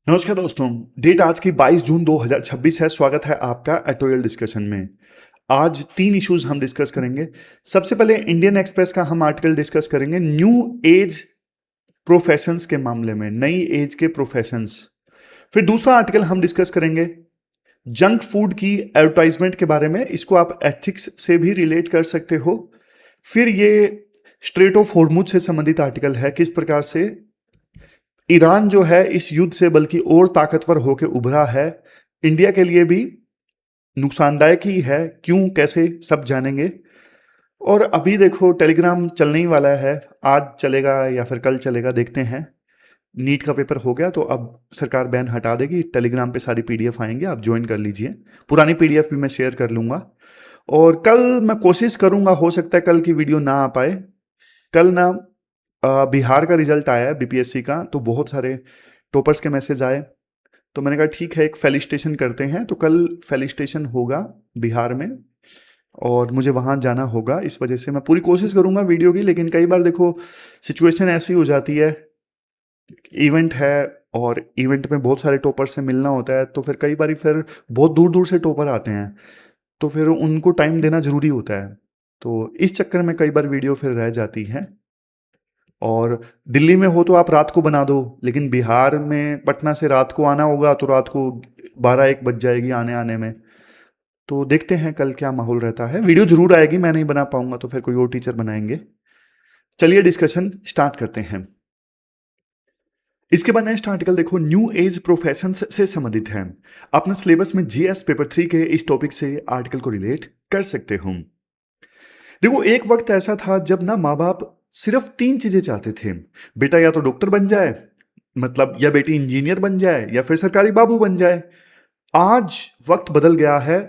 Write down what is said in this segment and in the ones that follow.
नमस्कार दोस्तों। डेट आज की 22 जून 2026 है। स्वागत है आपका एटोरियल डिस्कशन में। आज 3 इश्यूज हम डिस्कस करेंगे। सबसे पहले इंडियन एक्सप्रेस का हम आर्टिकल डिस्कस करेंगे न्यू एज प्रोफेशंस के मामले में, नई एज के प्रोफेशंस। फिर दूसरा आर्टिकल हम डिस्कस करेंगे जंक फूड की एडवर्टाइजमेंट के बारे में। इसको आप एथिक्स से भी रिलेट कर सकते हो। फिर ये स्ट्रेट ऑफ हॉर्मुज से संबंधित आर्टिकल है, किस प्रकार से ईरान जो है इस युद्ध से बल्कि और ताकतवर होकर उभरा है। इंडिया के लिए भी नुकसानदायक ही है, क्यों कैसे सब जानेंगे। और अभी देखो टेलीग्राम चलने ही वाला है, आज चलेगा या फिर कल चलेगा, देखते हैं। नीट का पेपर हो गया तो अब सरकार बैन हटा देगी। टेलीग्राम पे सारी पीडीएफ आएंगे, आप ज्वाइन कर लीजिए। पुरानी पीडीएफ भी मैं शेयर कर लूंगा। और कल मैं कोशिश करूंगा, हो सकता है कल की वीडियो ना आ पाए। कल ना बिहार का रिजल्ट आया है बीपीएससी का, तो बहुत सारे टॉपर्स के मैसेज आए। तो मैंने कहा ठीक है, एक फेलिस्टेशन करते हैं। तो कल फेलिस्टेशन होगा बिहार में और मुझे वहाँ जाना होगा। इस वजह से मैं पूरी कोशिश करूँगा वीडियो की, लेकिन कई बार देखो सिचुएशन ऐसी हो जाती है, इवेंट है और इवेंट में बहुत सारे टॉपर से मिलना होता है, तो फिर कई बार फिर बहुत दूर दूर से टॉपर आते हैं, तो फिर उनको टाइम देना ज़रूरी होता है। तो इस चक्कर में कई बार वीडियो फिर रह जाती है। और दिल्ली में हो तो आप रात को बना दो, लेकिन बिहार में पटना से रात को आना होगा तो रात को 12-1 बज जाएगी आने आने में। तो देखते हैं कल क्या माहौल रहता है। वीडियो जरूर आएगी, मैं नहीं बना पाऊंगा तो फिर कोई और टीचर बनाएंगे। चलिए डिस्कशन स्टार्ट करते हैं। इसके बाद नेक्स्ट आर्टिकल देखो, न्यू एज प्रोफेशंस से संबंधित है। अपने सिलेबस में जीएस पेपर 3 के इस टॉपिक से आर्टिकल को रिलेट कर सकते हो। देखो, एक वक्त ऐसा था जब ना माँ बाप सिर्फ 3 चीजें चाहते थे। बेटा या तो डॉक्टर बन जाए, मतलब या बेटी इंजीनियर बन जाए, या फिर सरकारी बाबू बन जाए। आज वक्त बदल गया है।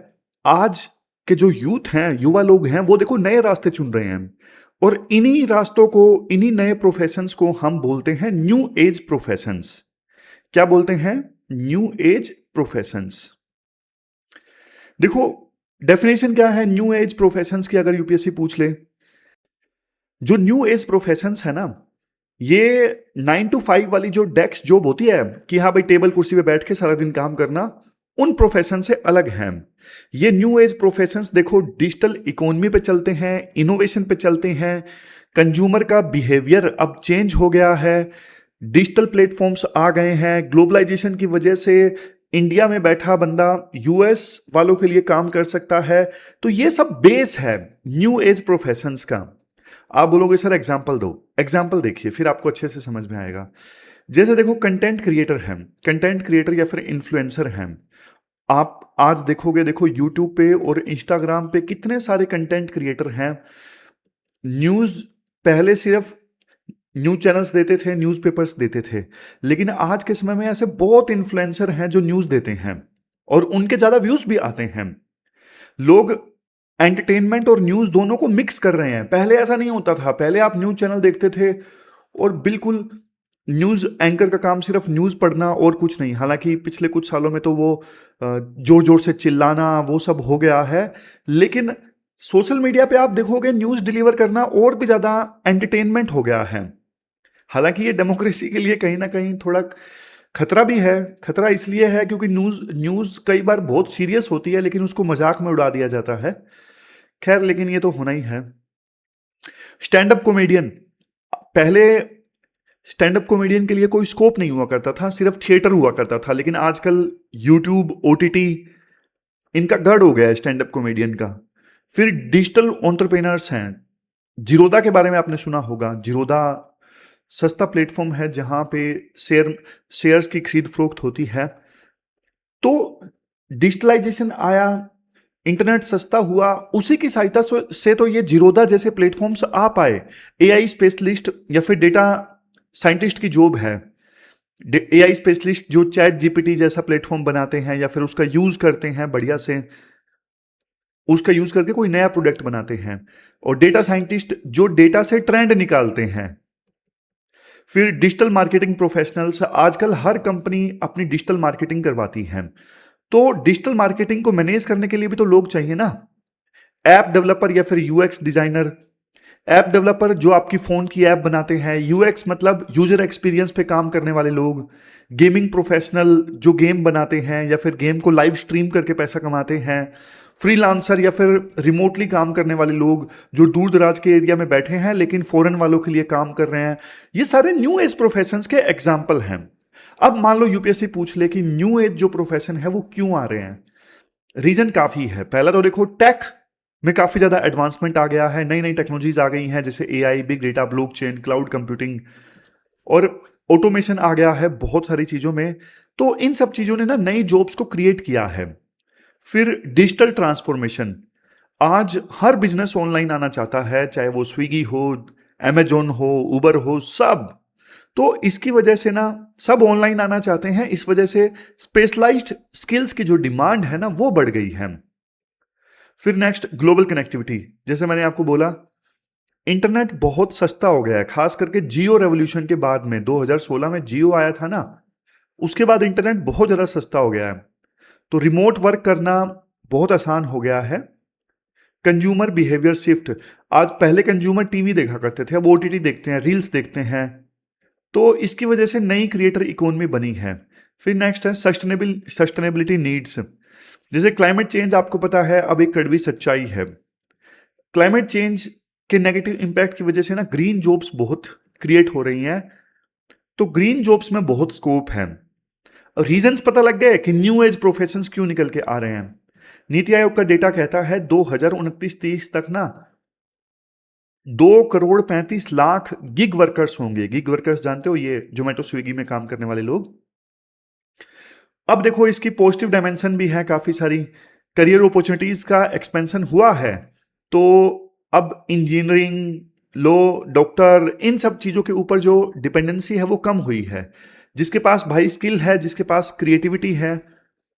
आज के जो यूथ हैं, युवा लोग हैं, वो देखो नए रास्ते चुन रहे हैं। और इन्हीं रास्तों को, इन्हीं नए प्रोफेशंस को हम बोलते हैं न्यू एज प्रोफेशंस। क्या बोलते हैं? New age professions. देखो, डेफिनेशन क्या है न्यू एज प्रोफेशंस की, अगर यूपीएससी पूछ ले। जो न्यू एज प्रोफेशंस है ना, ये 9 to 5 वाली जो डेस्क जॉब होती है कि हाँ भाई टेबल कुर्सी पे बैठ के सारा दिन काम करना, उन प्रोफेशन से अलग हैं। ये न्यू एज प्रोफेशंस देखो डिजिटल इकोनॉमी पे चलते हैं, इनोवेशन पे चलते हैं। कंज्यूमर का बिहेवियर अब चेंज हो गया है, डिजिटल प्लेटफॉर्म्स आ गए हैं। ग्लोबलाइजेशन की वजह से इंडिया में बैठा बंदा यूएस वालों के लिए काम कर सकता है। तो ये सब बेस है न्यू एज प्रोफेशंस का। आप बोलोगे सर एग्जाम्पल दो। एग्जाम्पल देखिए, फिर आपको अच्छे से समझ में आएगा। जैसे देखो, कंटेंट क्रिएटर हैं, कंटेंट क्रिएटर या फिर इन्फ्लुएंसर हैं। आप आज देखोगे, देखो यूट्यूब पे और इंस्टाग्राम पे कितने सारे कंटेंट क्रिएटर हैं। न्यूज़ पहले सिर्फ न्यूज़ चैनल्स देते थे, न्यूज़पेपर्स देते थे, लेकिन आज के समय में ऐसे बहुत इन्फ्लुएंसर हैं जो न्यूज़ देते हैं और उनके ज़्यादा व्यूज़ भी आते हैं। लोग एंटरटेनमेंट और न्यूज़ दोनों को मिक्स कर रहे हैं। पहले ऐसा नहीं होता था। पहले आप न्यूज़ चैनल देखते थे और बिल्कुल न्यूज़ एंकर का काम सिर्फ न्यूज़ पढ़ना और कुछ नहीं। हालांकि पिछले कुछ सालों में तो वो जोर जोर से चिल्लाना वो सब हो गया है, लेकिन सोशल मीडिया पे आप देखोगे न्यूज़ डिलीवर करना और भी ज़्यादा एंटरटेनमेंट हो गया है। हालांकि ये डेमोक्रेसी के लिए कहीं ना कहीं थोड़ा खतरा भी है। खतरा इसलिए है क्योंकि न्यूज़ कई बार बहुत सीरियस होती है, लेकिन उसको मजाक में उड़ा दिया जाता है। खैर, लेकिन ये तो होना ही है। स्टैंड अप कॉमेडियन, पहले स्टैंड अप कॉमेडियन के लिए कोई स्कोप नहीं हुआ करता था, सिर्फ थिएटर हुआ करता था। लेकिन आजकल यूट्यूब, ओटीटी, इनका गढ़ हो गया है स्टैंड अप कॉमेडियन का। फिर डिजिटल एंटरप्रेन्योर्स हैं। जिरोदा के बारे में आपने सुना होगा। जिरोदा सस्ता प्लेटफॉर्म है जहां पे शेयर्स की खरीद फरोख्त होती है। तो डिजिटलाइजेशन आया, इंटरनेट सस्ता हुआ, उसी की सहायता से तो ये जिरोदा जैसे प्लेटफॉर्म्स आ पाए। एआई स्पेशलिस्ट या फिर डेटा साइंटिस्ट की जॉब है। एआई स्पेशलिस्ट जो चैट जीपीटी जैसा प्लेटफॉर्म बनाते हैं या फिर उसका यूज करते हैं बढ़िया से, उसका यूज करके कोई नया प्रोडक्ट बनाते हैं। और डेटा साइंटिस्ट जो डेटा से ट्रेंड निकालते हैं। फिर डिजिटल मार्केटिंग प्रोफेशनल्स, आजकल हर कंपनी अपनी डिजिटल मार्केटिंग करवाती है। तो डिजिटल मार्केटिंग को मैनेज करने के लिए भी तो लोग चाहिए ना। ऐप डेवलपर या फिर यूएक्स डिजाइनर, ऐप डेवलपर जो आपकी फ़ोन की ऐप बनाते हैं, यूएक्स मतलब यूज़र एक्सपीरियंस पे काम करने वाले लोग, गेमिंग प्रोफेशनल जो गेम बनाते हैं या फिर गेम को लाइव स्ट्रीम करके पैसा कमाते हैं, फ्रीलांसर या फिर रिमोटली काम करने वाले लोग जो दूर दराज के एरिया में बैठे हैं लेकिन फॉरेन वालों के लिए काम कर रहे हैं, ये सारे न्यू एज प्रोफेशंस के एग्जाम्पल हैं। अब मान लो यूपीएससी पूछ ले कि न्यू एज जो प्रोफेशन है वो क्यों आ रहे हैं। रीजन काफी है। पहला तो देखो, टेक में काफी ज्यादा एडवांसमेंट आ गया है, नई नई टेक्नोलॉजीज आ गई हैं जैसे AI, big data, blockchain, cloud computing और ऑटोमेशन आ गया है बहुत सारी चीजों में। तो इन सब चीजों ने ना नई जॉब्स को क्रिएट किया है। फिर डिजिटल ट्रांसफॉर्मेशन, आज हर बिजनेस ऑनलाइन आना चाहता है, चाहे वो स्विगी हो, अमेजोन हो, उबर हो, सब। तो इसकी वजह से ना सब ऑनलाइन आना चाहते हैं, इस वजह से स्पेशलाइज्ड स्किल्स की जो डिमांड है ना वो बढ़ गई है। फिर नेक्स्ट, ग्लोबल कनेक्टिविटी। जैसे मैंने आपको बोला, इंटरनेट बहुत सस्ता हो गया है, खास करके जियो रेवोल्यूशन के बाद में 2016 में जियो आया था ना, उसके बाद इंटरनेट बहुत ज़्यादा सस्ता हो गया है। तो रिमोट वर्क करना बहुत आसान हो गया है। कंज्यूमर बिहेवियर शिफ्ट, आज पहले कंज्यूमर टीवी देखा करते थे, अब ओटीटी देखते हैं, रील्स देखते हैं। तो इसकी वजह से नई क्रिएटर इकोनॉमी बनी है। फिर नेक्स्ट है सस्टेनेबिलिटी नीड्स। जैसे क्लाइमेट चेंज, आपको पता है अब एक कड़वी सच्चाई है। क्लाइमेट चेंज के नेगेटिव इम्पैक्ट की वजह से ना ग्रीन जॉब्स बहुत क्रिएट हो रही हैं। तो ग्रीन जॉब्स में बहुत स्कोप है। रीजंस पता लग गए कि न्यू एज प्रोफेशंस क्यों निकल के आ रहे हैं। नीति आयोग का डेटा कहता है 2029-30 तक ना 2,35,00,000 गिग वर्कर्स होंगे। गिग वर्कर्स जानते हो, ये जोमेटो स्विगी में काम करने वाले लोग। अब देखो, इसकी पॉजिटिव डायमेंशन भी है काफी सारी। करियर अपॉर्चुनिटीज का एक्सपेंशन हुआ है। तो अब इंजीनियरिंग, लॉ, डॉक्टर, इन सब चीजों के ऊपर जो डिपेंडेंसी है वो कम हुई है। जिसके पास भाई स्किल है, जिसके पास क्रिएटिविटी है,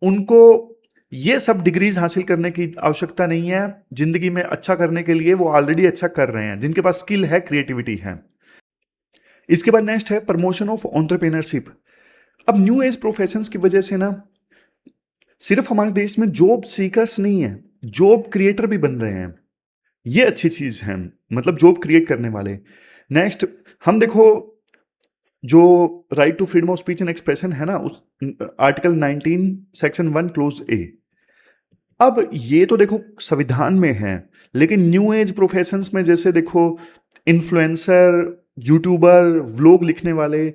उनको ये सब डिग्रीज हासिल करने की आवश्यकता नहीं है। जिंदगी में अच्छा करने के लिए वो ऑलरेडी अच्छा कर रहे हैं, जिनके पास स्किल है, क्रिएटिविटी है। इसके बाद नेक्स्ट है प्रमोशन ऑफ एंटरप्रेन्योरशिप। अब न्यू एज प्रोफेशंस की वजह से ना सिर्फ हमारे देश में जॉब सीकर्स नहीं है, जॉब क्रिएटर भी बन रहे हैं। ये अच्छी चीज है, मतलब जॉब क्रिएट करने वाले। नेक्स्ट, हम देखो जो right to freedom of speech and expression है ना, उस आर्टिकल 19 सेक्शन 1 क्लोज ए। अब ये तो देखो संविधान में है, लेकिन न्यू एज प्रोफेशंस में जैसे देखो इन्फ्लुएंसर, यूट्यूबर, व्लॉग लिखने वाले,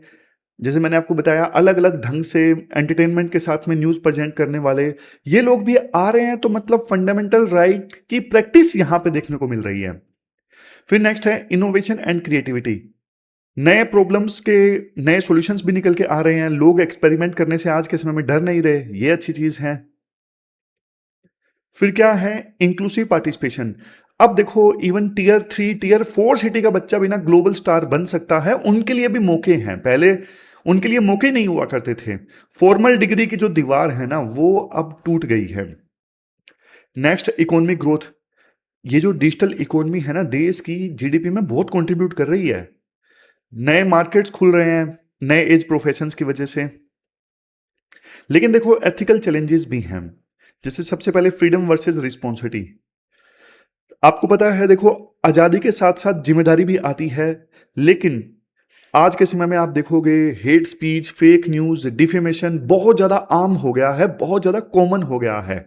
जैसे मैंने आपको बताया अलग अलग ढंग से एंटरटेनमेंट के साथ में न्यूज़ प्रेजेंट करने वाले, ये लोग भी आ रहे हैं। तो मतलब फंडामेंटल राइट की प्रैक्टिस यहाँ पे देखने को मिल रही है। फिर नेक्स्ट है इनोवेशन एंड क्रिएटिविटी। नए प्रॉब्लम्स के नए सॉल्यूशंस भी निकल के आ रहे हैं। लोग एक्सपेरिमेंट करने से आज के समय में डर नहीं रहे, ये अच्छी चीज है। फिर क्या है, इंक्लूसिव पार्टिसिपेशन। अब देखो इवन टीयर 3, टीयर 4 सिटी का बच्चा भी ना ग्लोबल स्टार बन सकता है। उनके लिए भी मौके हैं, पहले उनके लिए मौके नहीं हुआ करते थे। फॉर्मल डिग्री की जो दीवार है ना वो अब टूट गई है। Next, economic growth. ये जो डिजिटल इकोनॉमी है ना, देश की जीडीपी में बहुत कंट्रीब्यूट कर रही है। नए मार्केट्स खुल रहे हैं नए एज प्रोफेशंस की वजह से। लेकिन देखो एथिकल चैलेंजेस भी हैं। जैसे सबसे पहले फ्रीडम वर्सेस रिस्पॉन्सिबिलिटी। आपको पता है देखो, आजादी के साथ साथ जिम्मेदारी भी आती है। लेकिन आज के समय में आप देखोगे hate speech, fake news, defamation बहुत ज्यादा आम हो गया है, बहुत ज्यादा कॉमन हो गया है।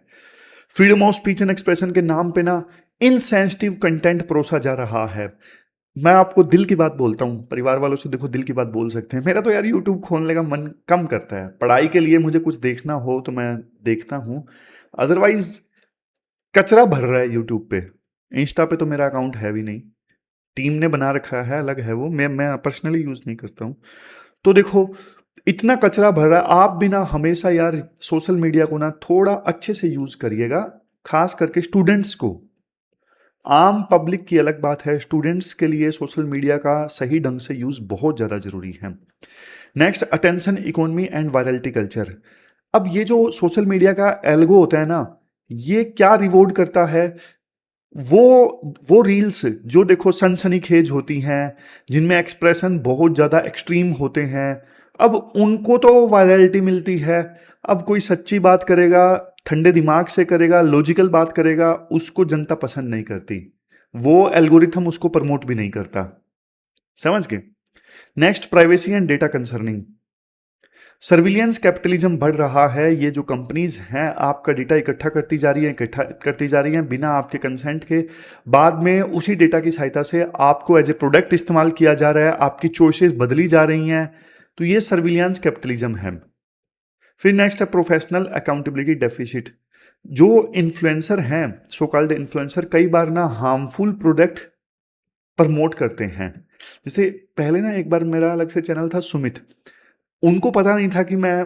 Freedom of speech and expression के नाम पे ना इनसेंसिटिव कंटेंट परोसा जा रहा है। मैं आपको दिल की बात बोलता हूँ, परिवार वालों से देखो दिल की बात बोल सकते हैं। मेरा तो यार यूट्यूब खोलने का मन कम करता है। पढ़ाई के लिए मुझे कुछ देखना हो तो मैं देखता हूँ, अदरवाइज कचरा भर रहा है यूट्यूब पे। इंस्टा पे तो मेरा अकाउंट है भी नहीं, टीम ने बना रखा है, अलग है वो, मैं पर्सनली यूज नहीं करता हूँ। तो देखो इतना कचरा भर रहा है। आप भी ना हमेशा यार सोशल मीडिया को ना थोड़ा अच्छे से यूज करिएगा, खास करके स्टूडेंट्स को। आम पब्लिक की अलग बात है, स्टूडेंट्स के लिए सोशल मीडिया का सही ढंग से यूज बहुत ज्यादा जरूरी है। Next, attention economy and virality culture. अब ये जो सोशल मीडिया का एल्गो होता है ना, ये क्या रिवॉर्ड करता है, वो रील्स जो देखो सनसनीखेज होती हैं, जिनमें एक्सप्रेशन बहुत ज़्यादा एक्सट्रीम होते हैं, अब उनको तो वायरलिटी मिलती है। अब कोई सच्ची बात करेगा, ठंडे दिमाग से करेगा, लॉजिकल बात करेगा, उसको जनता पसंद नहीं करती। वो एल्गोरिथम उसको प्रमोट भी नहीं करता। समझ गए? Next, privacy and data concerning. Surveillance capitalism बढ़ रहा है। ये जो कंपनीज हैं आपका डेटा इकट्ठा करती जा रही है, इकट्ठा करती जा रही हैं बिना आपके कंसेंट के। बाद में उसी डेटा की सहायता से आपको एज ए प्रोडक्ट इस्तेमाल किया जा रहा है, आपकी चॉइसेस बदली जा रही हैं। तो ये सर्विलियंस कैपिटलिज्म है। फिर नेक्स्ट है प्रोफेशनल अकाउंटेबिलिटी डेफिसिट। जो इन्फ्लुएंसर हैं, सो कॉल्ड इन्फ्लुएंसर, कई बार ना हार्मफुल प्रोडक्ट प्रमोट करते हैं। जैसे पहले ना एक बार मेरा अलग से चैनल था सुमित, उनको पता नहीं था कि मैं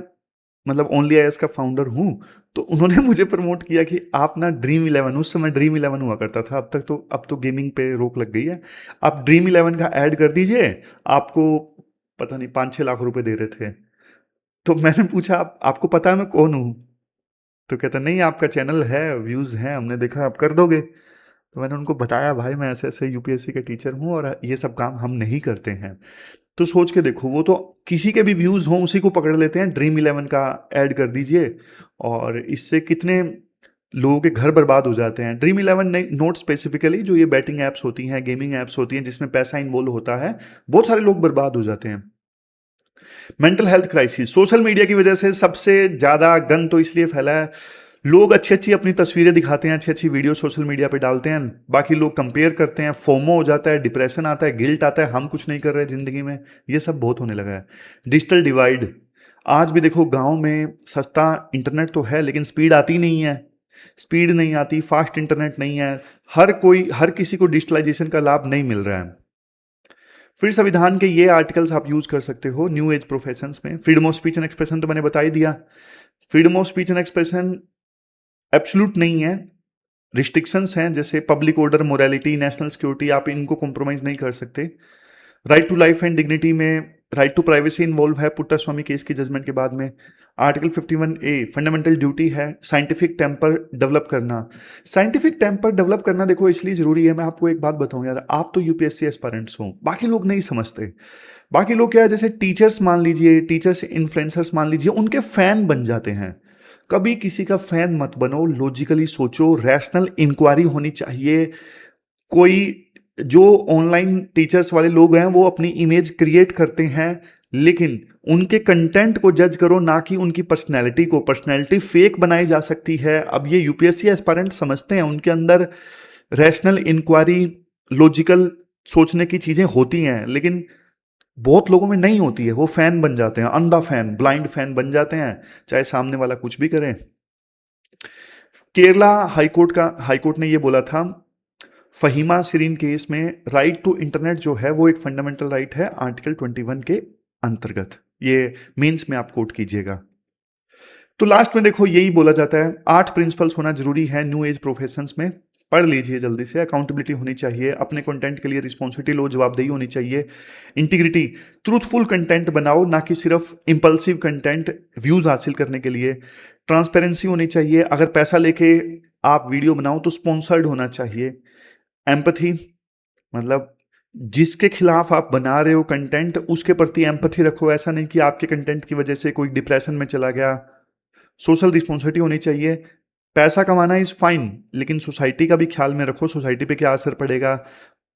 मतलब ओनली आईएएस का फाउंडर हूँ। तो उन्होंने मुझे प्रमोट किया कि आप ना ड्रीम इलेवन, उस समय ड्रीम इलेवन हुआ करता था, अब तो गेमिंग पे रोक लग गई है। आप ड्रीम इलेवन का ऐड कर दीजिए, आपको पता नहीं 5-6 लाख रुपए दे रहे थे। तो मैंने पूछा आपको पता है मैं कौन हूँ? तो कहता नहीं, आपका चैनल है, व्यूज़ हैं, हमने देखा आप कर दोगे। तो मैंने उनको बताया भाई मैं ऐसे ऐसे यूपीएससी का टीचर हूँ और ये सब काम हम नहीं करते हैं। तो सोच के देखो, वो तो किसी के भी व्यूज़ हों उसी को पकड़ लेते हैं, ड्रीम इलेवन का ऐड कर दीजिए, और इससे कितने लोगों के घर बर्बाद हो जाते हैं। ड्रीम इलेवन नहीं, नोट स्पेसिफिकली जो ये बैटिंग ऐप्स होती हैं, गेमिंग ऐप्स होती हैं जिसमें पैसा इन्वॉल्व होता है, बहुत सारे लोग बर्बाद हो जाते हैं। Mental health crisis, social media की वजह से सबसे ज़्यादा गन तो इसलिए फैला है, लोग अच्छी अच्छी अपनी तस्वीरें दिखाते हैं, अच्छी अच्छी वीडियो सोशल मीडिया पे डालते हैं, बाकी लोग कंपेयर करते हैं, फोमो हो जाता है, डिप्रेशन आता है, गिल्ट आता है, हम कुछ नहीं कर रहे ज़िंदगी में। ये सब बहुत होने लगा है। डिजिटल डिवाइड, आज भी देखो गांव में सस्ता इंटरनेट तो है लेकिन स्पीड आती नहीं है, स्पीड नहीं आती, फास्ट इंटरनेट नहीं है, हर किसी को डिजिटलाइजेशन का लाभ नहीं मिल रहा है। फिर संविधान के ये आर्टिकल्स आप यूज कर सकते हो न्यू एज प्रोफेशंस में। Freedom of speech and expression तो मैंने बता ही दिया। Freedom of speech and expression absolute नहीं है, रिस्ट्रिक्शंस हैं, जैसे public order, morality, national security, आप इनको कॉम्प्रोमाइज नहीं कर सकते। Right to life and dignity में राइट टू प्राइवेसी इन्वॉल्व है पुट्टास्वामी केस की जजमेंट के बाद में। आर्टिकल 51A फंडामेंटल ड्यूटी है साइंटिफिक टेम्पर डेवलप करना। साइंटिफिक टेम्पर डेवलप करना देखो इसलिए जरूरी है, मैं आपको एक बात बताऊं यार, आप तो यूपीएससी एस्पायरेंट्स हो, बाकी लोग नहीं समझते। बाकी लोग क्या है, जैसे टीचर्स मान लीजिए, टीचर्स इन्फ्लुएंसर्स मान लीजिए, उनके फैन बन जाते हैं। कभी किसी का फैन मत बनो, लॉजिकली सोचो, रैशनल इंक्वायरी होनी चाहिए। कोई जो ऑनलाइन टीचर्स वाले लोग हैं वो अपनी इमेज क्रिएट करते हैं, लेकिन उनके कंटेंट को जज करो, ना कि उनकी पर्सनैलिटी को। पर्सनैलिटी फेक बनाई जा सकती है। अब ये यूपीएससी एस्पायरेंट समझते हैं, उनके अंदर रैशनल इंक्वायरी, लॉजिकल सोचने की चीज़ें होती हैं, लेकिन बहुत लोगों में नहीं होती है। वो फैन बन जाते हैं, अंधा फैन, ब्लाइंड फैन बन जाते हैं, चाहे सामने वाला कुछ भी करे। केरला हाईकोर्ट ने ये बोला था फहीमा सिरीन केस में, राइट टू इंटरनेट जो है वो एक फंडामेंटल राइट है आर्टिकल 21 के अंतर्गत। ये मेंस में आप कोट कीजिएगा। तो लास्ट में देखो यही बोला जाता है, 8 प्रिंसिपल्स होना जरूरी है न्यू एज प्रोफेशंस में, पढ़ लीजिए जल्दी से। अकाउंटेबिलिटी होनी चाहिए, अपने कंटेंट के लिए रिस्पॉन्सिबिलिटी लो, जवाबदेही होनी चाहिए। इंटीग्रिटी, ट्रूथफुल कंटेंट बनाओ, ना कि सिर्फ इंपल्सिव कंटेंट व्यूज हासिल करने के लिए। ट्रांसपेरेंसी होनी चाहिए, अगर पैसा लेके आप वीडियो बनाओ तो स्पॉन्सर्ड होना चाहिए। एम्पथी, मतलब जिसके खिलाफ आप बना रहे हो कंटेंट उसके प्रति एम्पथी रखो, ऐसा नहीं कि आपके कंटेंट की वजह से कोई डिप्रेशन में चला गया। सोशल रिस्पॉन्सिबिलिटी होनी चाहिए। पैसा कमाना इज फाइन, लेकिन सोसाइटी का भी ख्याल में रखो, सोसाइटी पे क्या असर पड़ेगा।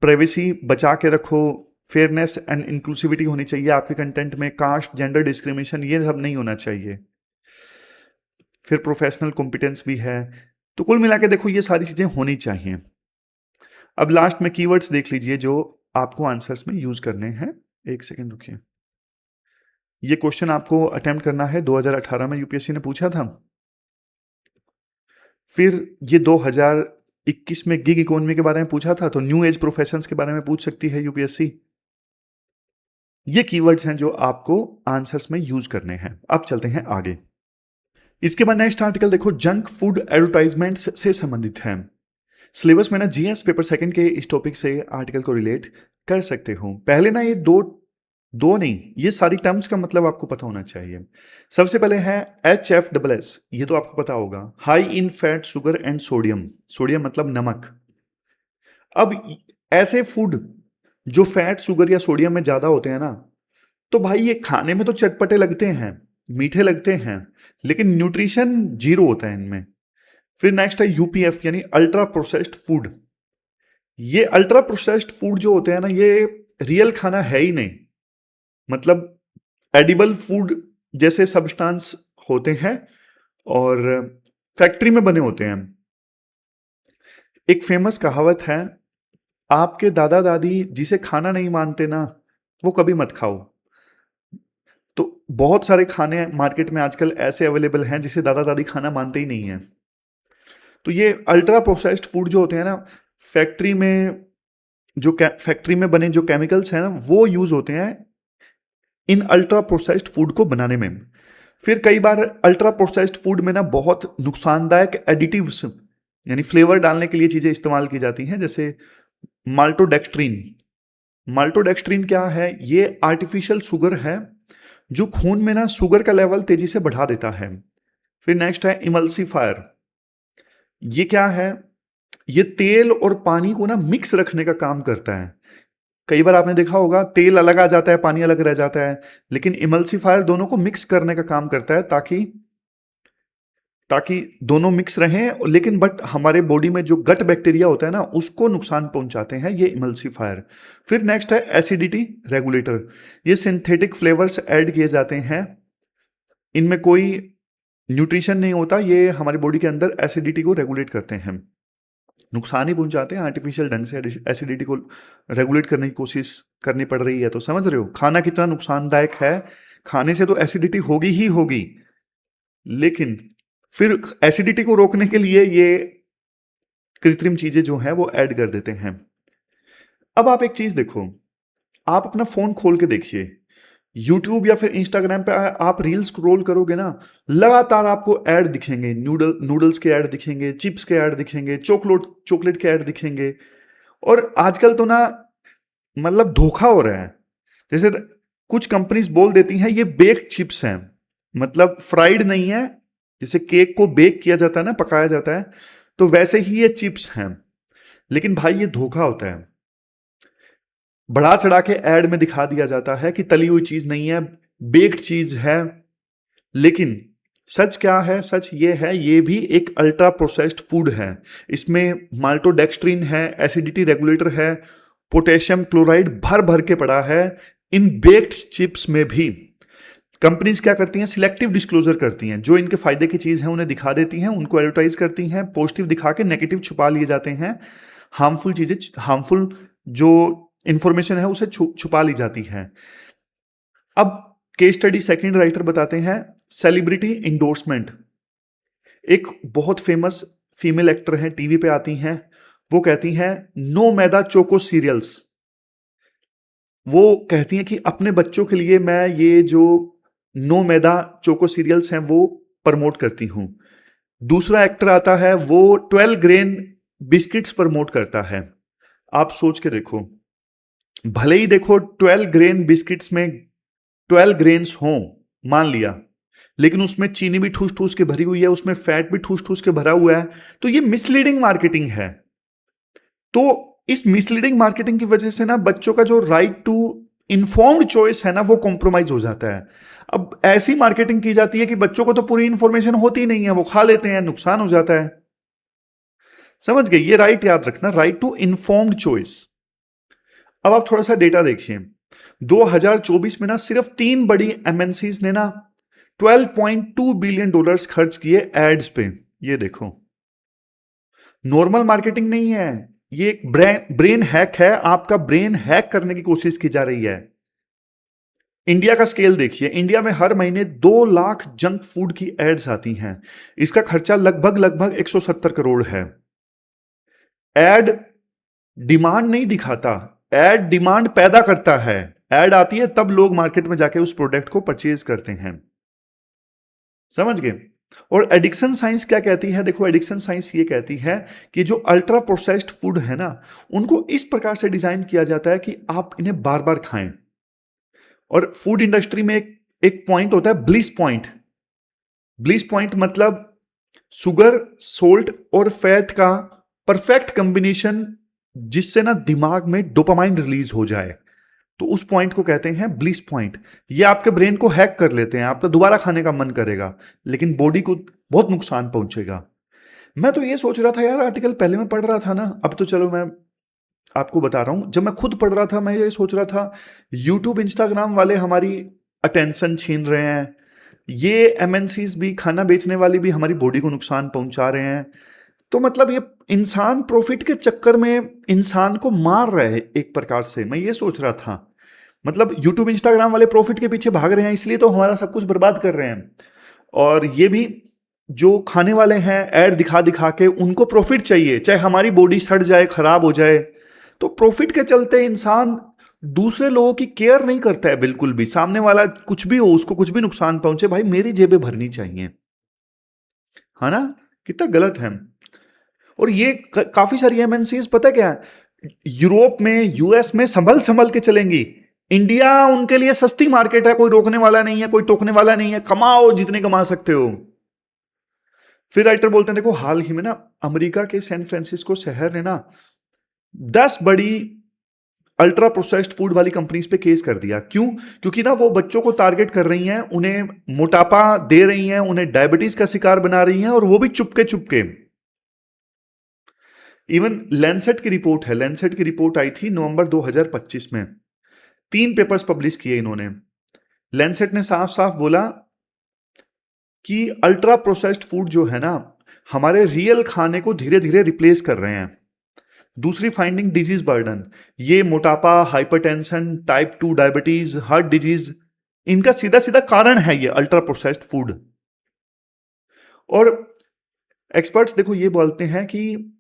प्राइवेसी बचा के रखो। फेयरनेस एंड इंक्लूसिविटी होनी चाहिए आपके कंटेंट में। कास्ट, जेंडर डिस्क्रिमिनेशन ये सब नहीं होना चाहिए। फिर प्रोफेशनल कॉम्पिटेंस भी है। तो कुल मिला के देखो ये सारी चीजें होनी चाहिए। अब लास्ट में कीवर्ड्स देख लीजिए जो आपको आंसर्स में यूज करने हैं। एक सेकेंड रुकिए। ये क्वेश्चन आपको अटेम्प्ट करना है, 2018 में यूपीएससी ने पूछा था। फिर ये 2021 में गिग इकोनॉमी के बारे में पूछा था, तो न्यू एज प्रोफेशंस के बारे में पूछ सकती है यूपीएससी। ये कीवर्ड्स हैं जो आपको आंसर्स में यूज करने हैं। अब चलते हैं आगे। इसके बाद नेक्स्ट आर्टिकल देखो, जंक फूड एडवर्टाइजमेंट्स से संबंधित है। सिलेबस में ना जीएस पेपर सेकंड के इस टॉपिक से आर्टिकल को रिलेट कर सकते हो। पहले ना ये दो नहीं, ये सारी टर्म्स का मतलब आपको पता होना चाहिए। सबसे पहले है HFSS, ये तो आपको पता होगा, high in fat, sugar and sodium. Sodium मतलब नमक। अब ऐसे फूड जो फैट, शुगर या सोडियम में ज्यादा होते हैं ना, तो भाई ये खाने में तो चटपटे लगते हैं, मीठे लगते हैं, लेकिन न्यूट्रिशन जीरो होता है इनमें। फिर नेक्स्ट है यूपीएफ यानी अल्ट्रा प्रोसेस्ड फूड। ये अल्ट्रा प्रोसेस्ड फूड जो होते हैं ना, ये रियल खाना है ही नहीं। मतलब एडिबल फूड जैसे सब्सटेंस होते हैं और फैक्ट्री में बने होते हैं। एक फेमस कहावत है, आपके दादा दादी जिसे खाना नहीं मानते ना, वो कभी मत खाओ। तो बहुत सारे खाने मार्केट में आजकल ऐसे अवेलेबल हैं जिसे दादा दादी खाना मानते ही नहीं है। तो ये अल्ट्रा प्रोसेस्ड फूड जो होते हैं ना, फैक्ट्री में फैक्ट्री में बने जो केमिकल्स हैं ना, वो यूज होते हैं इन अल्ट्रा प्रोसेस्ड फूड को बनाने में। फिर कई बार अल्ट्रा प्रोसेस्ड फूड में ना बहुत नुकसानदायक एडिटिव्स यानी फ्लेवर डालने के लिए चीजें इस्तेमाल की जाती हैं, जैसे माल्टोडेक्स्ट्रीन। माल्टोडेक्स्ट्रीन क्या है? ये आर्टिफिशियल शुगर है जो खून में ना शुगर का लेवल तेजी से बढ़ा देता है। फिर नेक्स्ट है इमल्सिफायर। ये क्या है? ये तेल और पानी को ना मिक्स रखने का काम करता है। कई बार आपने देखा होगा तेल अलग आ जाता है, पानी अलग रह जाता है, लेकिन इमल्सिफायर दोनों को मिक्स करने का काम करता है ताकि ताकि दोनों मिक्स रहें। लेकिन बट हमारे बॉडी में जो गट बैक्टीरिया होता है ना, उसको नुकसान पहुंचाते हैं ये इमल्सिफायर। फिर नेक्स्ट है एसिडिटी रेगुलेटर। ये सिंथेटिक फ्लेवर्स ऐड किए जाते हैं, इनमें कोई न्यूट्रिशन नहीं होता, ये हमारी बॉडी के अंदर एसिडिटी को रेगुलेट करते हैं, नुकसान ही पहुंचाते हैं। आर्टिफिशियल ढंग से एसिडिटी को रेगुलेट करने की कोशिश करनी पड़ रही है, तो समझ रहे हो खाना कितना नुकसानदायक है। खाने से तो एसिडिटी होगी ही होगी, लेकिन फिर एसिडिटी को रोकने के लिए ये कृत्रिम चीजें जो हैं वो ऐड कर देते हैं। अब आप एक चीज देखो, आप अपना फोन खोल के देखिए, यूट्यूब या फिर इंस्टाग्राम पे आप रील स्क्रॉल करोगे ना, लगातार आपको ऐड दिखेंगे। नूडल्स के ऐड दिखेंगे, चिप्स के ऐड दिखेंगे, चॉकलेट के ऐड दिखेंगे। और आजकल तो ना मतलब धोखा हो रहा है। जैसे कुछ कंपनीज बोल देती हैं ये बेक्ड चिप्स हैं, मतलब फ्राइड नहीं है। जैसे केक को बेक किया जाता है ना, पकाया जाता है, तो वैसे ही ये चिप्स हैं। लेकिन भाई ये धोखा होता है। बढ़ा चढ़ा के ऐड में दिखा दिया जाता है कि तली हुई चीज नहीं है, बेक्ड चीज है। लेकिन सच क्या है? सच ये है, ये भी एक अल्ट्रा प्रोसेस्ड फूड है। इसमें माल्टोडेक्स्ट्रीन है, एसिडिटी रेगुलेटर है, पोटेशियम क्लोराइड भर भर के पड़ा है। इन बेक्ड चिप्स में भी कंपनीज क्या करती हैं? सिलेक्टिव डिस्क्लोजर करती हैं। जो इनके फायदे की चीज है उन्हें दिखा देती हैं, उनको एडवर्टाइज करती हैं, पॉजिटिव दिखा के नेगेटिव छुपा लिए जाते हैं। हार्मफुल चीजें, हार्मफुल जो इंफॉर्मेशन है उसे छुपा ली जाती है। अब केस स्टडी सेकंड राइटर बताते हैं, सेलिब्रिटी इंडोर्समेंट। एक बहुत फेमस फीमेल एक्टर है, टीवी पे आती हैं, वो कहती हैं नो मैदा चोको सीरियल्स। वो कहती हैं कि अपने बच्चों के लिए मैं ये जो नो मैदा चोको सीरियल्स हैं वो प्रमोट करती हूं। दूसरा एक्टर आता है, वो 12 ग्रेन बिस्किट्स प्रमोट करता है। आप सोच के देखो, भले ही देखो 12 ग्रेन बिस्किट्स में 12 ग्रेन्स हों, मान लिया, लेकिन उसमें चीनी भी ठूस ठूस के भरी हुई है, उसमें फैट भी ठूस ठूस के भरा हुआ है। तो ये मिसलीडिंग मार्केटिंग है। तो इस मिसलीडिंग मार्केटिंग की वजह से ना बच्चों का जो राइट टू इन्फॉर्म्ड चॉइस है ना, वो कॉम्प्रोमाइज हो जाता है। अब ऐसी मार्केटिंग की जाती है कि बच्चों को तो पूरी इंफॉर्मेशन होती नहीं है, वो खा लेते हैं, नुकसान हो जाता है। समझ गए? ये राइट याद रखना, राइट टू इन्फॉर्म्ड चॉइस। अब आप थोड़ा सा डेटा देखिए, 2024 में ना सिर्फ 3 बड़ी एमएनसीज ने ना $12.2 बिलियन खर्च किए एड्स पे। ये देखो, नॉर्मल मार्केटिंग नहीं है, ये एक ब्रेन हैक है। आपका ब्रेन हैक करने की कोशिश की जा रही है। इंडिया का स्केल देखिए, इंडिया में हर महीने 2 लाख जंक फूड की एड्स आती हैं। इसका खर्चा लगभग लगभग 170 करोड़ है। एड डिमांड नहीं दिखाता, एड डिमांड पैदा करता है। एड आती है तब लोग मार्केट में जाके उस प्रोडक्ट को परचेज करते हैं। समझ गए? और एडिक्शन साइंस क्या कहती है? देखो, एडिक्शन साइंस ये कहती है कि जो अल्ट्रा प्रोसेस्ड फूड है ना, उनको इस प्रकार से डिजाइन किया जाता है कि आप इन्हें बार बार खाएं। और फूड इंडस्ट्री में एक पॉइंट होता है ब्लिस पॉइंट। ब्लिस पॉइंट मतलब शुगर, सोल्ट और फैट का परफेक्ट कॉम्बिनेशन, जिससे ना दिमाग में डोपामाइन रिलीज हो जाए, तो उस पॉइंट को कहते हैं ब्लिस पॉइंट। ये आपके ब्रेन को हैक कर लेते हैं, आपका दोबारा खाने का मन करेगा, लेकिन बॉडी को बहुत नुकसान पहुंचेगा। मैं तो ये सोच रहा था यार, आर्टिकल पहले मैं पढ़ रहा था ना, अब तो चलो मैं आपको बता रहा हूँ, जब मैं खुद पढ़ रहा था मैं ये सोच रहा था यूट्यूब इंस्टाग्राम वाले हमारी अटेंशन छीन रहे हैं, ये एमएनसीज भी, खाना बेचने वाली भी हमारी बॉडी को नुकसान पहुंचा रहे हैं। तो मतलब ये इंसान प्रॉफिट के चक्कर में इंसान को मार रहे हैं एक प्रकार से, मैं ये सोच रहा था। मतलब यूट्यूब इंस्टाग्राम वाले प्रॉफिट के पीछे भाग रहे हैं, इसलिए तो हमारा सब कुछ बर्बाद कर रहे हैं। और ये भी जो खाने वाले हैं ऐड दिखा दिखा के, उनको प्रॉफिट चाहिए, चाहे हमारी बॉडी सड़ जाए, खराब हो जाए। तो प्रॉफिट के चलते इंसान दूसरे लोगों की केयर नहीं करता है बिल्कुल भी। सामने वाला कुछ भी हो, उसको कुछ भी नुकसान पहुंचे, भाई मेरी जेबें भरनी चाहिए, है ना? कितना गलत है। और ये काफी सारी एमएनसीज पता क्या है, यूरोप में, यूएस में संभल संभल के चलेंगी। इंडिया उनके लिए सस्ती मार्केट है, कोई रोकने वाला नहीं है, कोई टोकने वाला नहीं है, कमाओ जितने कमा सकते हो। फिर राइटर बोलते हैं देखो, हाल ही में ना अमेरिका के सैन फ्रांसिस्को शहर ने ना 10 बड़ी अल्ट्रा प्रोसेस्ड फूड वाली कंपनीज पे केस कर दिया। क्यों? क्योंकि ना वो बच्चों को टारगेट कर रही हैं, उन्हें मोटापा दे रही हैं, उन्हें डायबिटीज का शिकार बना रही हैं, और वो भी चुपके चुपके। इवन लैंसेट की रिपोर्ट है, लैंसेट की रिपोर्ट आई थी नवंबर 2025 में, 3 पेपर्स पब्लिश किए इन्होंने। लैंसेट ने साफ साफ बोला कि अल्ट्रा प्रोसेस्ड फूड जो है ना, हमारे रियल खाने को धीरे धीरे रिप्लेस कर रहे हैं। दूसरी फाइंडिंग, डिजीज बर्डन, ये मोटापा, hypertension, type 2 diabetes, heart disease, इनका सीधा सीधा कारण है ये अल्ट्रा प्रोसेस्ड फूड। और एक्सपर्ट्स देखो ये बोलते हैं कि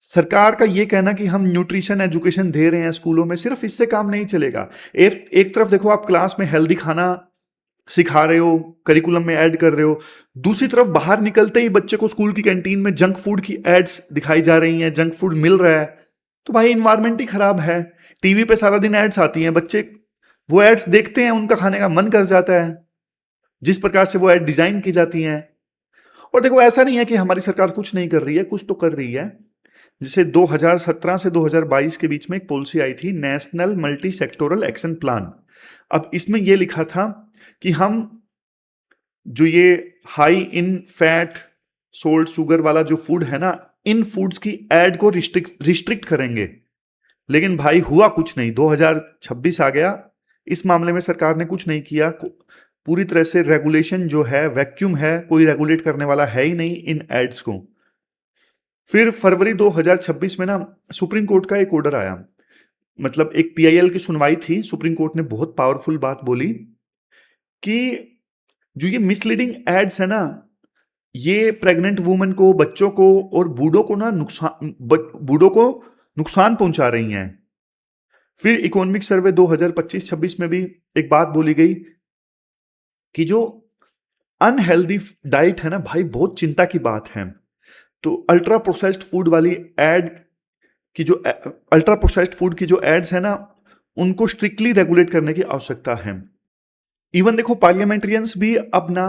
सरकार का ये कहना कि हम न्यूट्रिशन एजुकेशन दे रहे हैं स्कूलों में, सिर्फ इससे काम नहीं चलेगा। एक तरफ देखो आप क्लास में हेल्दी खाना सिखा रहे हो, करिकुलम में ऐड कर रहे हो, दूसरी तरफ बाहर निकलते ही बच्चे को स्कूल की कैंटीन में जंक फूड की एड्स दिखाई जा रही हैं, जंक फूड मिल रहा है। तो भाई इन्वायरमेंट ही खराब है। टीवी पे सारा दिन एड्स आती हैं, बच्चे वो एड्स देखते हैं, उनका खाने का मन कर जाता है, जिस प्रकार से वो एड डिजाइन की जाती हैं। और देखो ऐसा नहीं है कि हमारी सरकार कुछ नहीं कर रही है, कुछ तो कर रही है। जैसे 2017 से 2022 के बीच में एक पॉलिसी आई थी, national multi sectoral action plan. अब इसमें यह लिखा था कि हम जो ये high in fat, salt, sugar वाला जो फूड है ना, इन फूड्स की एड को रिस्ट्रिक्ट करेंगे। लेकिन भाई हुआ कुछ नहीं, 2026 आ गया, इस मामले में सरकार ने कुछ नहीं किया। पूरी तरह से रेगुलेशन जो है वैक्यूम है, कोई रेगुलेट करने वाला है ही नहीं इन एड्स को। फिर फरवरी 2026 में ना सुप्रीम कोर्ट का एक ऑर्डर आया, मतलब एक पीआईएल की सुनवाई थी, सुप्रीम कोर्ट ने बहुत पावरफुल बात बोली कि जो ये मिसलीडिंग एड्स है ना, ये प्रेग्नेंट वुमेन को, बच्चों को और बूढ़ों को ना नुकसान पहुंचा रही हैं। फिर इकोनॉमिक सर्वे 2025-26 में भी एक बात बोली गई कि जो अनहेल्दी डाइट है ना भाई, बहुत चिंता की बात है। तो अल्ट्रा प्रोसेस्ड फूड वाली एड की जो अल्ट्रा प्रोसेस्ड फूड की जो एड्स है ना, उनको स्ट्रिक्टली रेगुलेट करने की आवश्यकता है। इवन देखो पार्लियामेंट्रियंस भी अब ना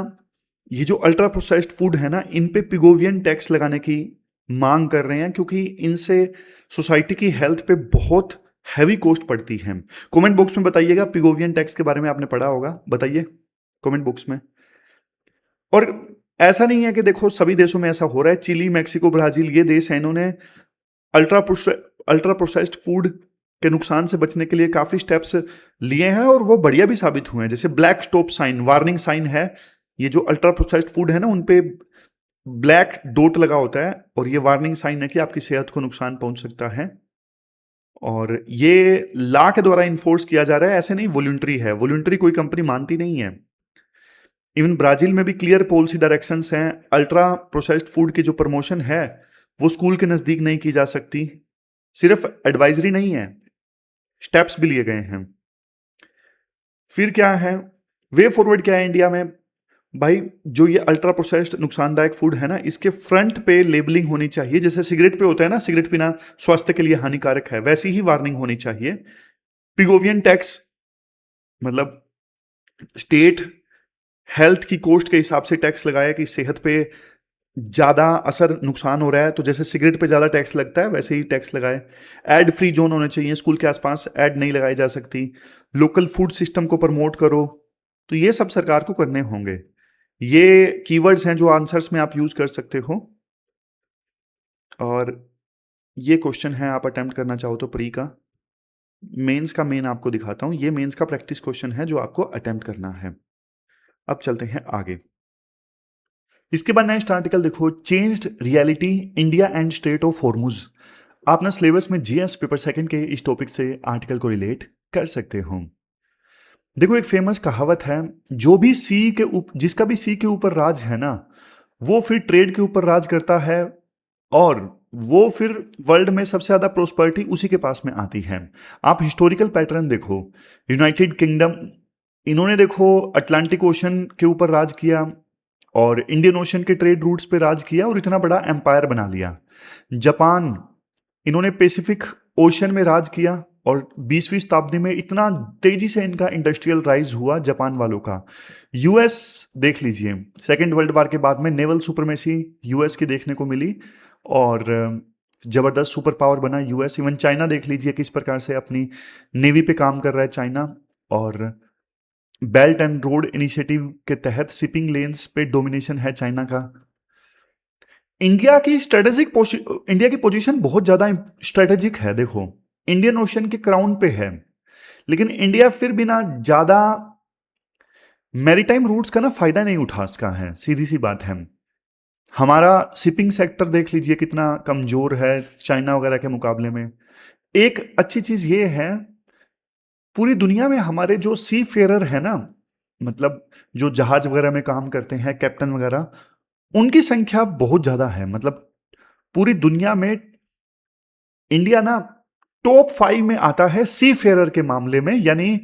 ये जो अल्ट्रा प्रोसेस्ड फूड है ना, इन पे पिगोवियन टैक्स लगाने की मांग कर रहे हैं, क्योंकि इनसे सोसाइटी की हेल्थ पे बहुत हैवी कॉस्ट पड़ती है। कमेंट बॉक्स में बताइएगा, पिगोवियन टैक्स के बारे में आपने पढ़ा होगा, बताइए कमेंट बॉक्स में। और ऐसा नहीं है कि देखो सभी देशों में ऐसा हो रहा है, चिली, मैक्सिको, ब्राजील, ये देश है, इन्होंने अल्ट्रा प्रोसेस्ड फूड के नुकसान से बचने के लिए काफी स्टेप्स लिए हैं, और वो बढ़िया भी साबित हुए हैं। जैसे black stop sign, warning sign है, ये जो अल्ट्रा प्रोसेस्ड फूड है ना, उनपे ब्लैक डॉट लगा होता है, और ये वार्निंग साइन है कि आपकी सेहत को नुकसान पहुंच सकता है। और ये लॉ के द्वारा इन्फोर्स किया जा रहा है, ऐसे नहीं वॉलंटरी है, वॉलंटरी कोई कंपनी मानती नहीं है। इवन ब्राजील में भी क्लियर पॉलिसी डायरेक्शंस हैं, अल्ट्रा प्रोसेस्ड फूड की जो प्रमोशन है वो स्कूल के नजदीक नहीं की जा सकती। सिर्फ एडवाइजरी नहीं है, स्टेप्स भी लिए गए हैं। फिर क्या है, वे फॉरवर्ड क्या है इंडिया में? भाई जो ये अल्ट्रा प्रोसेस्ड नुकसानदायक फूड है ना, इसके फ्रंट पे लेबलिंग होनी चाहिए, जैसे सिगरेट पे होता है ना, सिगरेट पीना स्वास्थ्य के लिए हानिकारक है, वैसी ही वार्निंग होनी चाहिए। पिगोवियन टैक्स, मतलब स्टेट हेल्थ की कॉस्ट के हिसाब से टैक्स लगाया कि सेहत पे ज्यादा असर, नुकसान हो रहा है, तो जैसे सिगरेट पे ज्यादा टैक्स लगता है वैसे ही टैक्स लगाए। एड फ्री जोन होने चाहिए, स्कूल के आसपास एड नहीं लगाई जा सकती। लोकल फूड सिस्टम को प्रमोट करो। तो ये सब सरकार को करने होंगे। ये कीवर्ड्स हैं जो आंसर्स में आप यूज कर सकते हो। और ये क्वेश्चन है, आप अटेम्प्ट करना चाहो तो प्री का। मेंस का मेन आपको दिखाता हूं, ये मेंस का प्रैक्टिस क्वेश्चन है जो आपको अटेम्प्ट करना है। अब चलते हैं आगे। इसके बाद नेक्स्ट आर्टिकल देखो, changed reality India and state of Hormuz. आप ना सिलेबस में जीएस पेपर सेकंड के इस टॉपिक से आर्टिकल को रिलेट कर सकते हो। देखो एक फेमस कहावत है, जो भी सी के जिसका भी सी के ऊपर राज है ना, वो फिर ट्रेड के ऊपर राज करता है, और वो फिर वर्ल्ड में सबसे ज्यादा प्रोस्पेरिटी उसी के पास में आती है। आप हिस्टोरिकल पैटर्न देखो, यूनाइटेड किंगडम, इन्होंने देखो अटलांटिक ओशन के ऊपर राज किया और इंडियन ओशन के ट्रेड रूट्स पे राज किया और इतना बड़ा एम्पायर बना लिया। जापान, इन्होंने पैसिफिक ओशन में राज किया और 20वीं शताब्दी में इतना तेजी से इनका इंडस्ट्रियल राइज हुआ जापान वालों का। यूएस देख लीजिए, सेकेंड वर्ल्ड वॉर के बाद में नेवल सुपरमेसी यूएस की देखने को मिली और जबरदस्त सुपर पावर बना यूएस। इवन चाइना देख लीजिए किस प्रकार से अपनी नेवी पे काम कर रहा है चाइना, और बेल्ट एंड रोड इनिशिएटिव के तहत शिपिंग लेन्स पे डोमिनेशन है चाइना का। इंडिया की पोजीशन बहुत ज्यादा स्ट्रेटेजिक है। देखो इंडियन ओशन के क्राउन पे है, लेकिन इंडिया फिर भी ना ज्यादा मैरीटाइम रूट्स का ना फायदा नहीं उठा सका है, सीधी सी बात है। हमारा शिपिंग सेक्टर देख लीजिए कितना कमजोर है चाइना वगैरह के मुकाबले में। एक अच्छी चीज ये है, पूरी दुनिया में हमारे जो सी फेरर है ना, मतलब जो जहाज वगैरह में काम करते हैं कैप्टन वगैरह, उनकी संख्या बहुत ज्यादा है। मतलब पूरी दुनिया में इंडिया ना टॉप 5 में आता है सी फेरर के मामले में, यानी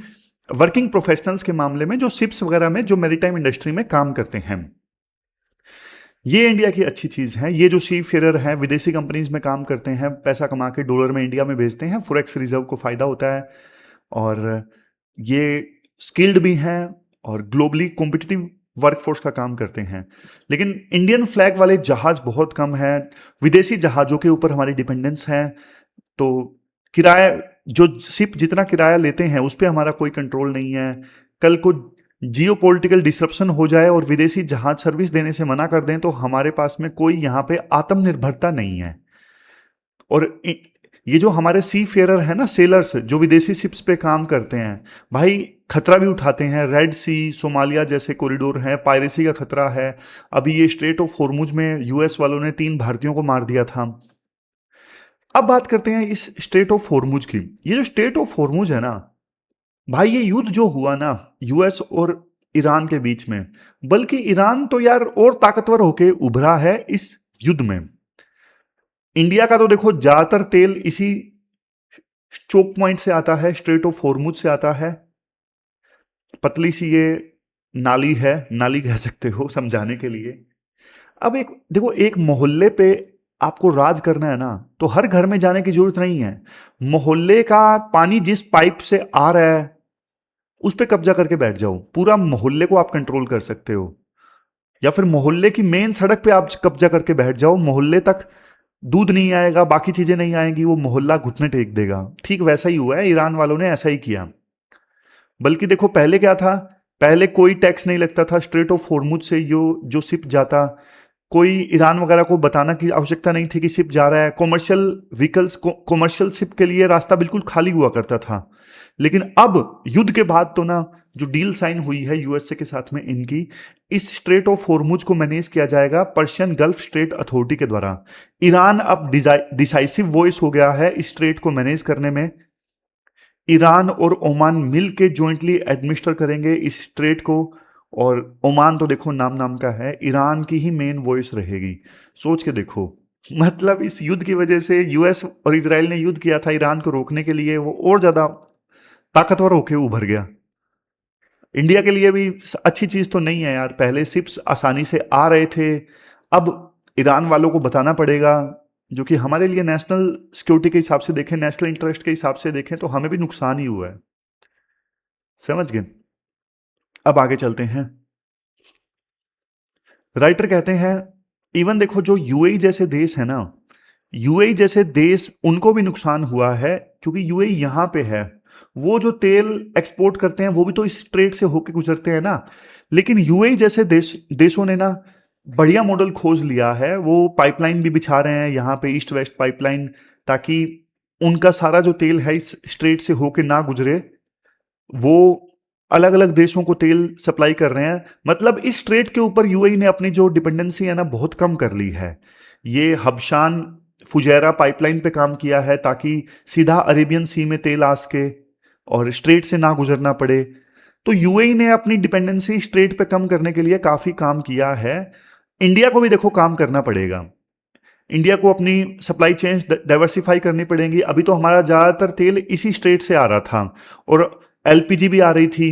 वर्किंग प्रोफेशनल्स के मामले में, जो शिप्स वगैरह में जो मैरीटाइम इंडस्ट्री में काम करते हैं। ये इंडिया की अच्छी चीज है। ये जो सी फेरर हैं विदेशी कंपनीज में काम करते हैं, पैसा कमा के डॉलर में इंडिया में भेजते हैं, फॉरेक्स रिजर्व को फायदा होता है, और ये स्किल्ड भी हैं और ग्लोबली कॉम्पिटिटिव वर्कफोर्स का काम करते हैं। लेकिन इंडियन फ्लैग वाले जहाज बहुत कम हैं, विदेशी जहाजों के ऊपर हमारी डिपेंडेंस है। तो किराया, जो शिप जितना किराया लेते हैं उस पर हमारा कोई कंट्रोल नहीं है। कल को जियो पॉलिटिकल डिसरप्शन हो जाए और विदेशी जहाज सर्विस देने से मना कर दें तो हमारे पास में कोई यहाँ पे आत्मनिर्भरता नहीं है। और ये जो हमारे सी फेरर है ना, सेलर्स जो विदेशी शिप्स पे काम करते हैं, भाई खतरा भी उठाते हैं। रेड सी, सोमालिया जैसे कॉरिडोर हैं, पायरेसी का खतरा है। अभी ये स्ट्रेट ऑफ हॉर्मुज में यूएस वालों ने 3 भारतीयों को मार दिया था। अब बात करते हैं इस स्ट्रेट ऑफ हॉर्मुज की। ये जो स्ट्रेट ऑफ हॉर्मुज है ना भाई, ये युद्ध जो हुआ ना यूएस और ईरान के बीच में, बल्कि ईरान तो यार और ताकतवर होके उभरा है इस युद्ध में। इंडिया का तो देखो ज्यादातर तेल इसी चोक पॉइंट से आता है, स्ट्रेट ऑफ हॉर्मुज से आता है। पतली सी ये नाली है, नाली कह सकते हो समझाने के लिए। अब एक देखो, एक मोहल्ले पे आपको राज करना है ना, तो हर घर में जाने की जरूरत नहीं है। मोहल्ले का पानी जिस पाइप से आ रहा है उस पे कब्जा करके बैठ जाओ, पूरा मोहल्ले को आप कंट्रोल कर सकते हो। या फिर मोहल्ले की मेन सड़क पे आप कब्जा करके बैठ जाओ, मोहल्ले तक दूध नहीं आएगा, बाकी चीजें नहीं आएंगी, वो मोहल्ला घुटने टेक देगा। ठीक वैसा ही हुआ है, ईरान वालों ने ऐसा ही किया। बल्कि देखो पहले क्या था, पहले कोई टैक्स नहीं लगता था। स्ट्रेट ऑफ हॉर्मुज से जो शिप जाता, कोई ईरान वगैरह को बताना की आवश्यकता नहीं थी कि शिप जा रहा है। कॉमर्शियल व्हीकल्स, कॉमर्शियल शिप के लिए रास्ता बिल्कुल खाली हुआ करता था। लेकिन अब युद्ध के बाद तो ना, जो डील साइन हुई है यूएसए के साथ में इनकी, इस स्ट्रेट ऑफ हॉर्मुज को मैनेज किया जाएगा पर्शियन गल्फ स्ट्रेट अथॉरिटी के द्वारा। ईरान अब डिसाइसिव वॉइस हो गया है इस स्ट्रेट को मैनेज करने में। ईरान और ओमान मिल के ज्वाइंटली एडमिनिस्टर करेंगे इस स्ट्रेट को, और ओमान तो देखो नाम नाम का है, ईरान की ही मेन वॉइस रहेगी। सोच के देखो, मतलब इस युद्ध की वजह से यूएस और इजराइल ने युद्ध किया था ईरान को रोकने के लिए, वो और ज्यादा ताकतवर होके उभर गया। इंडिया के लिए भी अच्छी चीज तो नहीं है यार, पहले शिप्स आसानी से आ रहे थे, अब ईरान वालों को बताना पड़ेगा, जो कि हमारे लिए नेशनल सिक्योरिटी के हिसाब से देखें, नेशनल इंटरेस्ट के हिसाब से देखें तो हमें भी नुकसान ही हुआ है। समझ गए? अब आगे चलते हैं। राइटर कहते हैं, इवन देखो जो यूएई जैसे देश है ना, यूएई जैसे देश उनको भी नुकसान हुआ है, क्योंकि यूएई यहां पे है। वो जो तेल एक्सपोर्ट करते हैं वो भी तो इस स्ट्रेट से होके गुजरते हैं ना। लेकिन यूएई जैसे देशों ने ना बढ़िया मॉडल खोज लिया है, वो पाइपलाइन भी बिछा रहे हैं यहाँ पे, ईस्ट वेस्ट पाइपलाइन ताकि उनका सारा जो तेल है इस स्ट्रेट से होके ना गुजरे। वो अलग अलग देशों को तेल सप्लाई कर रहे हैं। मतलब इस स्ट्रेट के ऊपर यूएई ने अपनी जो डिपेंडेंसी है ना बहुत कम कर ली है। ये हबशान फुजैरा पाइपलाइन पे काम किया है ताकि सीधा अरेबियन सी में तेल आ सके और स्ट्रेट से ना गुजरना पड़े। तो यूएई ने अपनी डिपेंडेंसी स्ट्रेट पे कम करने के लिए काफ़ी काम किया है। इंडिया को भी देखो काम करना पड़ेगा। इंडिया को अपनी सप्लाई चेन डाइवर्सिफाई करनी पड़ेगी। अभी तो हमारा ज़्यादातर तेल इसी स्ट्रेट से आ रहा था और एलपीजी भी आ रही थी।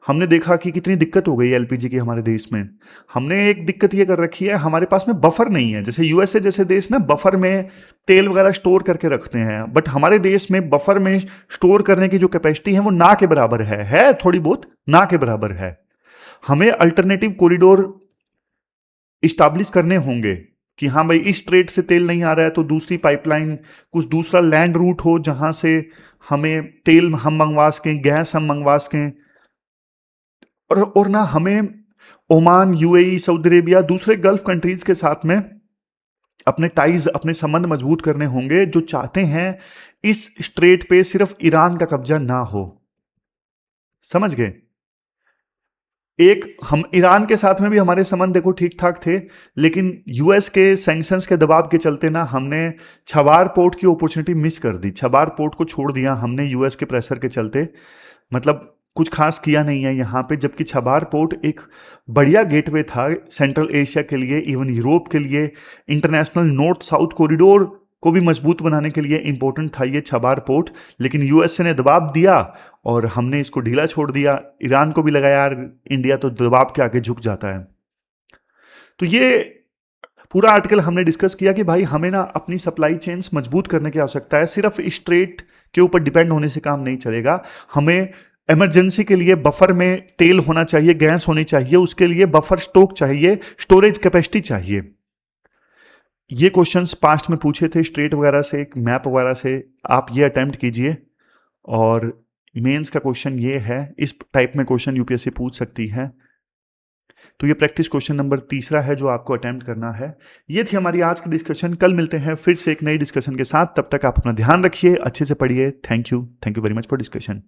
हमने देखा कि कितनी दिक्कत हो गई एलपीजी की हमारे देश में। हमने एक दिक्कत ये कर रखी है, हमारे पास में बफर नहीं है। जैसे यूएसए जैसे देश ना बफर में तेल वगैरह स्टोर करके रखते हैं, बट हमारे देश में बफर में स्टोर करने की जो कैपेसिटी है वो ना के बराबर है थोड़ी बहुत ना के बराबर है। हमें अल्टरनेटिव कॉरिडोर इस्टाब्लिश करने होंगे कि हाँ भाई इस स्ट्रेट से तेल नहीं आ रहा है तो दूसरी पाइपलाइन, कुछ दूसरा लैंड रूट हो जहां से हमें तेल हम मंगवा सकें, गैस हम मंगवा सकें। और ना हमें ओमान, यूएई, सऊदी अरेबिया, दूसरे गल्फ कंट्रीज के साथ में अपने टाइज, अपने संबंध मजबूत करने होंगे, जो चाहते हैं इस स्ट्रेट पे सिर्फ ईरान का कब्जा ना हो। समझ गए? एक हम ईरान के साथ में भी हमारे संबंध देखो ठीक ठाक थे, लेकिन यूएस के सैंक्शंस के दबाव के चलते ना हमने छबार पोर्ट की अपॉर्चुनिटी मिस कर दी। छबार पोर्ट को छोड़ दिया हमने यूएस के प्रेशर के चलते। मतलब कुछ खास किया नहीं है यहाँ पे, जबकि छबार पोर्ट एक बढ़िया गेटवे था सेंट्रल एशिया के लिए, इवन यूरोप के लिए, इंटरनेशनल नॉर्थ साउथ कॉरिडोर को भी मजबूत बनाने के लिए इंपॉर्टेंट था ये छबार पोर्ट। लेकिन यूएसए ने दबाव दिया और हमने इसको ढीला छोड़ दिया। ईरान को भी लगा यार इंडिया तो दबाव के आगे झुक जाता है। तो ये पूरा आर्टिकल हमने डिस्कस किया कि भाई हमें ना अपनी सप्लाई चेन्स मजबूत करने की आवश्यकता है। सिर्फ स्ट्रेट के ऊपर डिपेंड होने से काम नहीं चलेगा। हमें इमरजेंसी के लिए बफर में तेल होना चाहिए, गैस होनी चाहिए, उसके लिए बफर स्टॉक चाहिए, स्टोरेज कैपेसिटी चाहिए। ये क्वेश्चंस पास्ट में पूछे थे स्ट्रेट वगैरह से, मैप वगैरह से। आप ये अटेम्प्ट कीजिए और मेंस का क्वेश्चन ये है, इस टाइप में क्वेश्चन यूपीएससी पूछ सकती है। तो ये प्रैक्टिस क्वेश्चन नंबर 3 है जो आपको अटेम्प्ट करना है। ये थी हमारी आज की डिस्कशन। कल मिलते हैं फिर से एक नई डिस्कशन के साथ। तब तक आप अपना ध्यान रखिए, अच्छे से पढ़िए। Thank you very much for discussion.